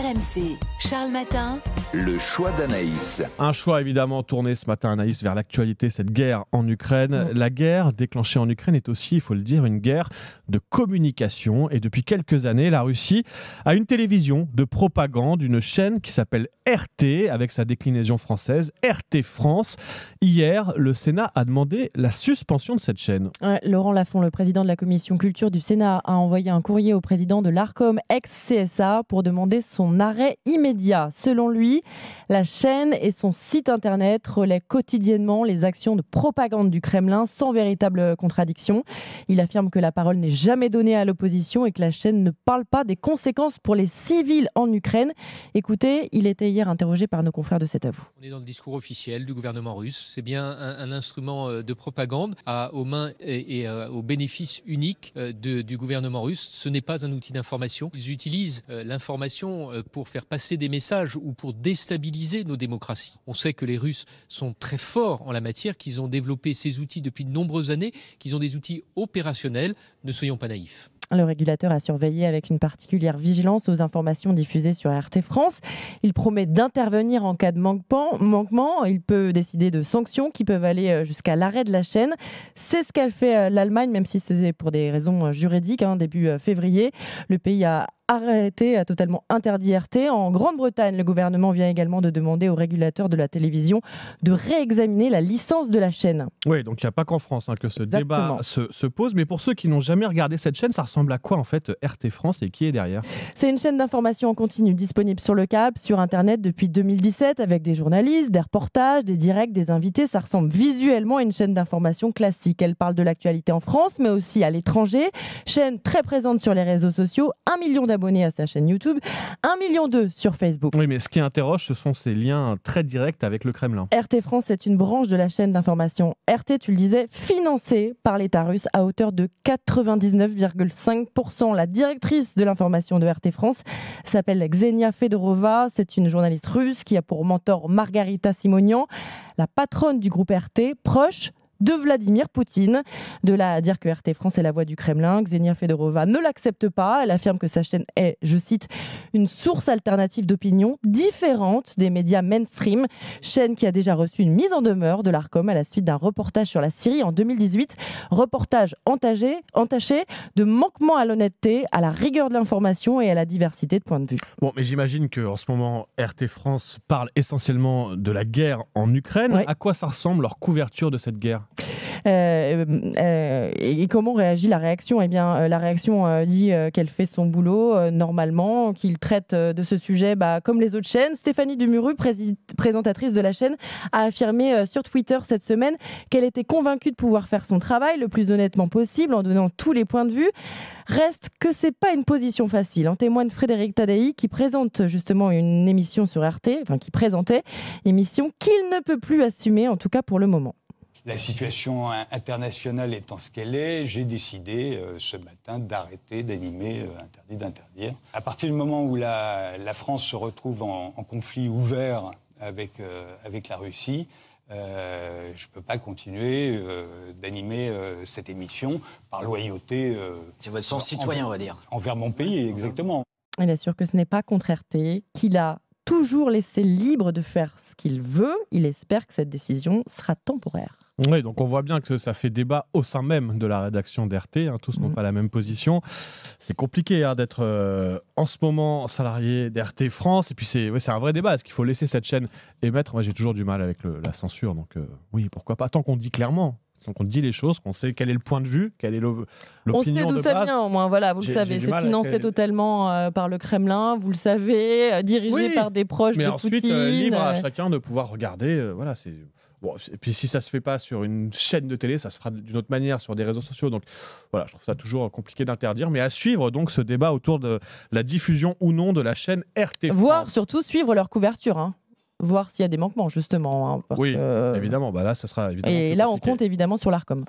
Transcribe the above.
RMC, Charles Matin. Le choix d'Anaïs. Un choix évidemment tourné ce matin, Anaïs, vers l'actualité, cette guerre en Ukraine. La guerre déclenchée en Ukraine est aussi, il faut le dire, une guerre de communication. Et depuis quelques années, la Russie a une télévision de propagande, une chaîne qui s'appelle RT, avec sa déclinaison française, RT France. Hier, le Sénat a demandé la suspension de cette chaîne. Ouais, Laurent Lafont, le président de la commission culture du Sénat, a envoyé un courrier au président de l'Arcom ex-CSA pour demander son arrêt immédiat. Selon lui, la chaîne et son site internet relaient quotidiennement les actions de propagande du Kremlin sans véritable contradiction. Il affirme que la parole n'est jamais donnée à l'opposition et que la chaîne ne parle pas des conséquences pour les civils en Ukraine. Écoutez, il était hier interrogé par nos confrères de C'est à vous. On est dans le discours officiel du gouvernement russe. C'est bien un instrument de propagande aux mains et au bénéfice unique du gouvernement russe. Ce n'est pas un outil d'information. Ils utilisent l'information pour faire passer des messages ou pour déstabiliser nos démocraties. On sait que les Russes sont très forts en la matière, qu'ils ont développé ces outils depuis de nombreuses années, qu'ils ont des outils opérationnels. Ne soyons pas naïfs. Le régulateur a surveillé avec une particulière vigilance aux informations diffusées sur RT France. Il promet d'intervenir en cas de manquement. Il peut décider de sanctions qui peuvent aller jusqu'à l'arrêt de la chaîne. C'est ce qu'a fait l'Allemagne, même si c'est pour des raisons juridiques. Début février, le pays a totalement interdit RT. En Grande-Bretagne, le gouvernement vient également de demander au régulateur de la télévision de réexaminer la licence de la chaîne. Oui, donc il n'y a pas qu'en France que ce débat se pose. Mais pour ceux qui n'ont jamais regardé cette chaîne, ça ressemble à quoi en fait RT France et qui est derrière ? C'est une chaîne d'information en continu disponible sur le câble, sur Internet depuis 2017 avec des journalistes, des reportages, des directs, des invités. Ça ressemble visuellement à une chaîne d'information classique. Elle parle de l'actualité en France, mais aussi à l'étranger. Chaîne très présente sur les réseaux sociaux. 1 million d'abonnés à sa chaîne YouTube, 1,2 million sur Facebook. Oui, mais ce qui interroge, ce sont ces liens très directs avec le Kremlin. RT France est une branche de la chaîne d'information RT, tu le disais, financée par l'État russe à hauteur de 99,5%. La directrice de l'information de RT France s'appelle Ksenia Fedorova. C'est une journaliste russe qui a pour mentor Margarita Simonian, la patronne du groupe RT, proche de Vladimir Poutine. De là à dire que RT France est la voix du Kremlin, Ksenia Fedorova ne l'accepte pas. Elle affirme que sa chaîne est, je cite, une source alternative d'opinion différente des médias mainstream. Chaîne qui a déjà reçu une mise en demeure de l'Arcom à la suite d'un reportage sur la Syrie en 2018. Reportage entaché de manquement à l'honnêteté, à la rigueur de l'information et à la diversité de points de vue. Bon, mais j'imagine qu'en ce moment, RT France parle essentiellement de la guerre en Ukraine. Ouais. À quoi ça ressemble leur couverture de cette guerre ? Et comment réagit la réaction ? Eh bien, la réaction dit qu'elle fait son boulot normalement, qu'il traite de ce sujet comme les autres chaînes. Stéphanie Dumuru, présentatrice de la chaîne, a affirmé sur Twitter cette semaine qu'elle était convaincue de pouvoir faire son travail le plus honnêtement possible en donnant tous les points de vue. Reste que c'est pas une position facile. En témoigne Frédéric Tadei qui présente justement une émission sur RT, qui présentait émission qu'il ne peut plus assumer, en tout cas pour le moment. La situation internationale étant ce qu'elle est, j'ai décidé ce matin d'arrêter d'animer Interdit d'interdire. À partir du moment où la France se retrouve en conflit ouvert avec la Russie, je ne peux pas continuer d'animer cette émission par loyauté. C'est votre sens citoyen, on va dire. Envers mon pays, exactement. Il assure que ce n'est pas contre RT, qu'il a toujours laissé libre de faire ce qu'il veut. Il espère que cette décision sera temporaire. Oui, donc on voit bien que ça fait débat au sein même de la rédaction d'RT. Tous n'ont pas la même position. C'est compliqué d'être en ce moment salarié d'RT France. Et puis c'est un vrai débat. Est-ce qu'il faut laisser cette chaîne émettre ? Moi, j'ai toujours du mal avec la censure. Donc oui, pourquoi pas ? Tant qu'on dit clairement. Donc on dit les choses, qu'on sait quel est le point de vue, quelle est l'opinion de base. On sait d'où ça vient, au moins, voilà, vous le savez. C'est financé totalement par le Kremlin, vous le savez, dirigé par des proches de Poutine. Mais ensuite, libre à chacun de pouvoir regarder. Bon, et puis si ça se fait pas sur une chaîne de télé, ça se fera d'une autre manière sur des réseaux sociaux. Donc voilà, je trouve ça toujours compliqué d'interdire. Mais à suivre donc ce débat autour de la diffusion ou non de la chaîne RT France. Voire surtout suivre leur couverture. Voir s'il y a des manquements, justement. Évidemment. Là, ça sera évidemment. Et là, on compte évidemment sur l'Arcom.